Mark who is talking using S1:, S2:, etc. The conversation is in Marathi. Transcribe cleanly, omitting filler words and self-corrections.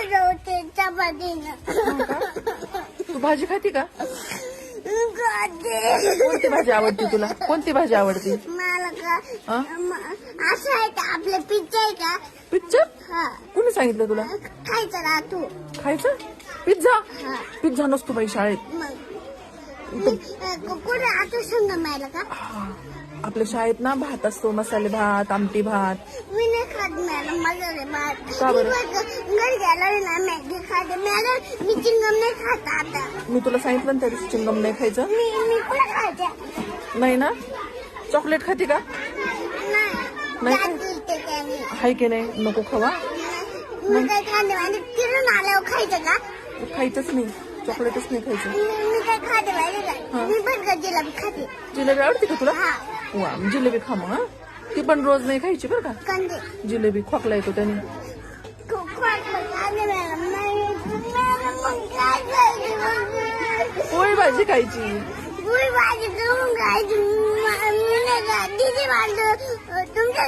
S1: जेवते चपातीनं.
S2: तू भाजी खाती का?
S1: खाते.
S2: कोणती भाजी आवडते तुला? कोणती भाजी आवडते?
S1: मला का
S2: हा?
S1: असं आहे का आपलं पिझ्झा आहे का?
S2: पिझ्झा?
S1: हा
S2: कोणी सांगितलं तुला
S1: खायचं ना तू.
S2: खायचं? पिझ्झा?
S1: हा
S2: पिझ्झा नसतो बाई शाळेत.
S1: मग कुठे आता संग मिळालं का?
S2: आपल्या शाळेत ना भात असतो, मसाले भात, आमटी भात.
S1: मी नाही खात मॅडम, माझं रे भात.
S2: का बरं?
S1: घरी गेलो ना मॅगी खाते मॅडम. मी चिंगम नाही खात आता.
S2: मी तुला सांगितलं ना त्या दिवशी चिंगम नाही खायचं.
S1: मी कुठे खायचे?
S2: नाही ना? चॉकलेट खाते का? नाही
S1: दात
S2: का?
S1: दुखते त्याने.
S2: हाय की नाही? नको खावा.
S1: मी काय खाते आणि फिरून आल्यावर खायचं का?
S2: खायचंच नाही, चॉकलेटच नाही खायचं.
S1: मी काय खाते माहिती का? मी पण का जिलेबी खाते.
S2: जिलेबी आवडते का तुला?
S1: हा
S2: वा, जिलेबी खा मग. ती पण रोज नाही खायची बरं का.
S1: कंदे
S2: जिलेबी खोकला येतो त्याने.
S1: खूप खाते मॅडम. मॅडम मग काय खायचं?
S2: पोळी भाजी खायची.
S1: पुरी भाजी करून खायची. मी नाही का दीदी माझं तुमच्या